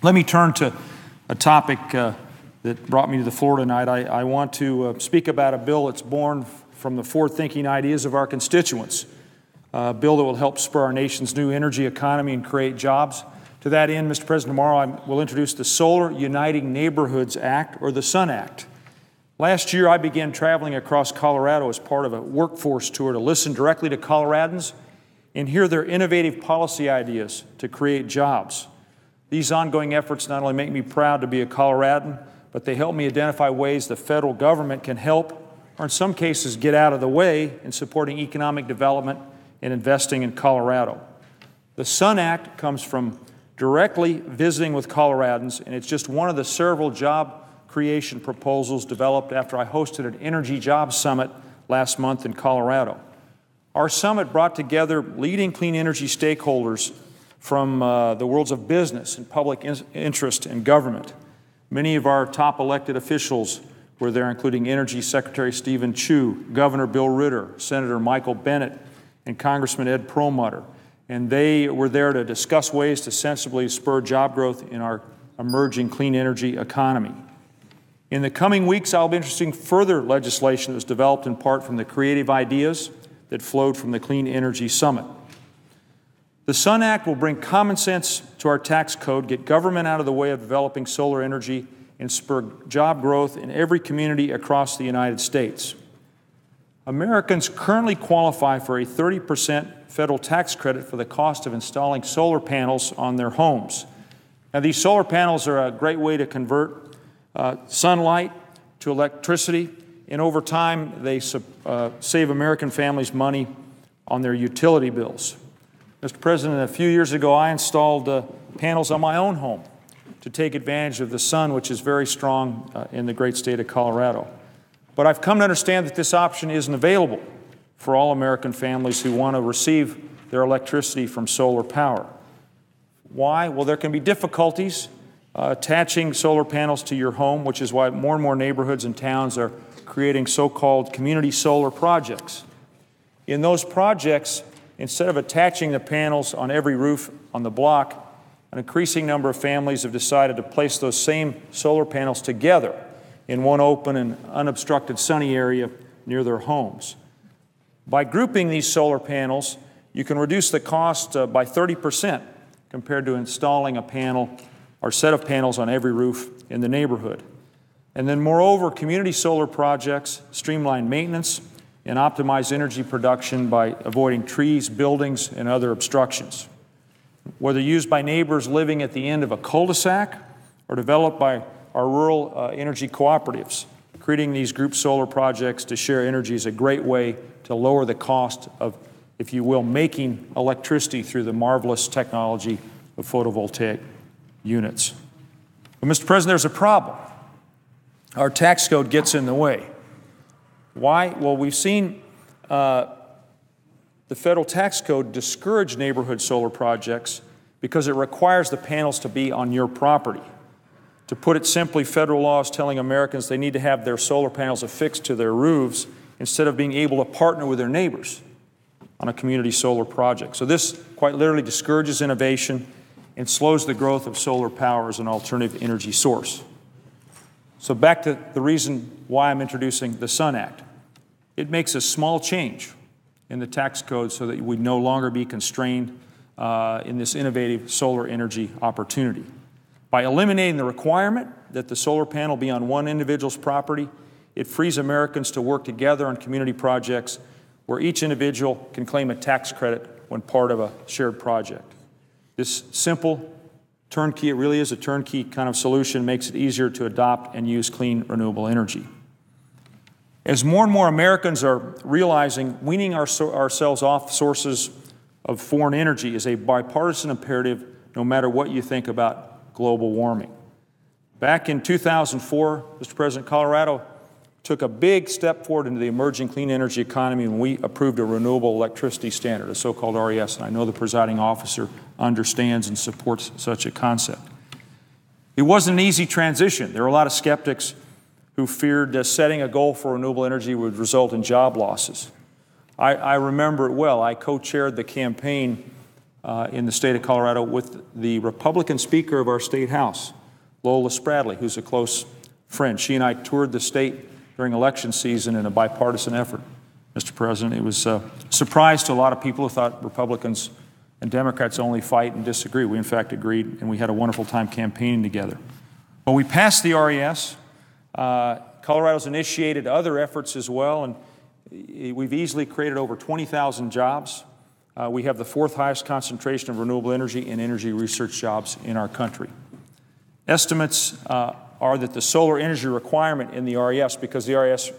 Let me turn to a topic that brought me to the floor tonight. I want to speak about a bill that's born from the forward-thinking ideas of our constituents, a bill that will help spur our nation's new energy economy and create jobs. To that end, Mr. President, tomorrow I will introduce the Solar Uniting Neighborhoods Act, or the SUN Act. Last year, I began traveling across Colorado as part of a workforce tour to listen directly to Coloradans and hear their innovative policy ideas to create jobs. These ongoing efforts not only make me proud to be a Coloradan, but they help me identify ways the federal government can help, or in some cases get out of the way, in supporting economic development and investing in Colorado. The SUN Act comes from directly visiting with Coloradans, and it's just one of the several job creation proposals developed after I hosted an Energy Jobs Summit last month in Colorado. Our summit brought together leading clean energy stakeholders from the worlds of business and public interest and government. Many of our top elected officials were there, including Energy Secretary Stephen Chu, Governor Bill Ritter, Senator Michael Bennet, and Congressman Ed Perlmutter. And they were there to discuss ways to sensibly spur job growth in our emerging clean energy economy. In the coming weeks, I'll be introducing further legislation that was developed in part from the creative ideas that flowed from the Clean Energy Summit. The SUN Act will bring common sense to our tax code, get government out of the way of developing solar energy, and spur job growth in every community across the United States. Americans currently qualify for a 30% federal tax credit for the cost of installing solar panels on their homes. Now, these solar panels are a great way to convert sunlight to electricity, and over time they save American families money on their utility bills. Mr. President, a few years ago I installed panels on my own home to take advantage of the sun, which is very strong in the great state of Colorado. But I've come to understand that this option isn't available for all American families who want to receive their electricity from solar power. Why? Well, there can be difficulties attaching solar panels to your home, which is why more and more neighborhoods and towns are creating so-called community solar projects. In those projects, instead of attaching the panels on every roof on the block, an increasing number of families have decided to place those same solar panels together in one open and unobstructed sunny area near their homes. By grouping these solar panels, you can reduce the cost by 30% compared to installing a panel or set of panels on every roof in the neighborhood. And then moreover, community solar projects streamline maintenance and optimize energy production by avoiding trees, buildings, and other obstructions. Whether used by neighbors living at the end of a cul-de-sac or developed by our rural energy cooperatives, creating these group solar projects to share energy is a great way to lower the cost of, if you will, making electricity through the marvelous technology of photovoltaic units. But Mr. President, there's a problem. Our tax code gets in the way. Why? Well, we've seen the federal tax code discourage neighborhood solar projects because it requires the panels to be on your property. To put it simply, federal law is telling Americans they need to have their solar panels affixed to their roofs instead of being able to partner with their neighbors on a community solar project. So this quite literally discourages innovation and slows the growth of solar power as an alternative energy source. So back to the reason why I'm introducing the SUN Act. It makes a small change in the tax code so that we no longer be constrained in this innovative solar energy opportunity. By eliminating the requirement that the solar panel be on one individual's property, it frees Americans to work together on community projects where each individual can claim a tax credit when part of a shared project. This simple turnkey, it really is a turnkey kind of solution, makes it easier to adopt and use clean, renewable energy. As more and more Americans are realizing weaning ourselves off sources of foreign energy is a bipartisan imperative, no matter what you think about global warming. Back in 2004, Mr. President, Colorado took a big step forward into the emerging clean energy economy when we approved a renewable electricity standard, a so-called RES, and I know the presiding officer understands and supports such a concept. It wasn't an easy transition. There were a lot of skeptics who feared setting a goal for renewable energy would result in job losses. I remember it well. I co-chaired the campaign in the state of Colorado with the Republican Speaker of our state house, Lola Spradley, who's a close friend. She and I toured the state during election season in a bipartisan effort, Mr. President. It was a surprise to a lot of people who thought Republicans and Democrats only fight and disagree. We, in fact, agreed, and we had a wonderful time campaigning together. Well, we passed the RES. Colorado's initiated other efforts as well, and we've easily created over 20,000 jobs. We have the fourth highest concentration of renewable energy and energy research jobs in our country. Estimates are that the solar energy requirement in the RES, because the RES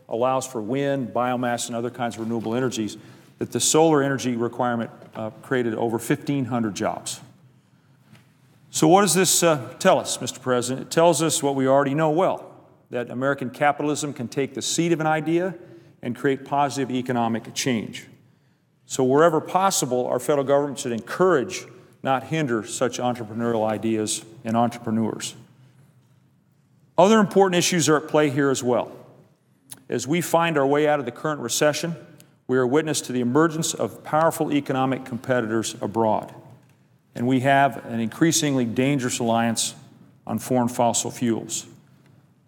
allows for wind, biomass, and other kinds of renewable energies, that the solar energy requirement created over 1,500 jobs. So what does this tell us, Mr. President? It tells us what we already know well, that American capitalism can take the seed of an idea and create positive economic change. So wherever possible, our federal government should encourage, not hinder, such entrepreneurial ideas and entrepreneurs. Other important issues are at play here as well. As we find our way out of the current recession, we are witness to the emergence of powerful economic competitors abroad. And we have an increasingly dangerous reliance on foreign fossil fuels.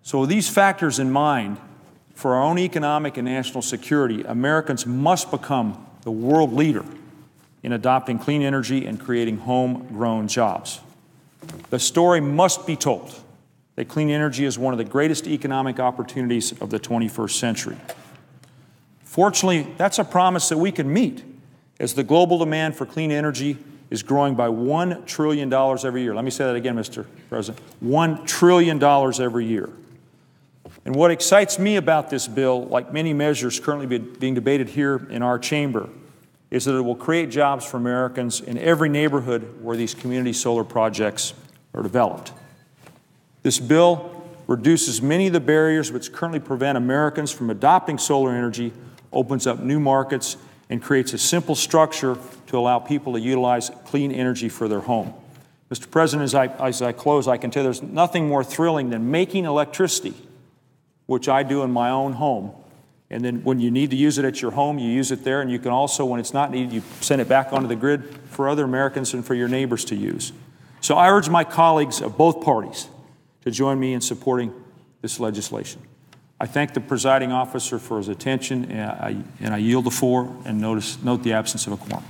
So with these factors in mind, for our own economic and national security, Americans must become the world leader in adopting clean energy and creating homegrown jobs. The story must be told that clean energy is one of the greatest economic opportunities of the 21st century. Fortunately, that's a promise that we can meet as the global demand for clean energy is growing by $1 trillion every year. Let me say that again, Mr. President. $1 trillion every year. And what excites me about this bill, like many measures currently being debated here in our chamber, is that it will create jobs for Americans in every neighborhood where these community solar projects are developed. This bill reduces many of the barriers which currently prevent Americans from adopting solar energy, opens up new markets, and creates a simple structure to allow people to utilize clean energy for their home. Mr. President, as I close, I can tell you there's nothing more thrilling than making electricity, which I do in my own home. And then when you need to use it at your home, you use it there, and you can also, when it's not needed, you send it back onto the grid for other Americans and for your neighbors to use. So I urge my colleagues of both parties to join me in supporting this legislation. I thank the presiding officer for his attention, and I yield the floor and note the absence of a quorum.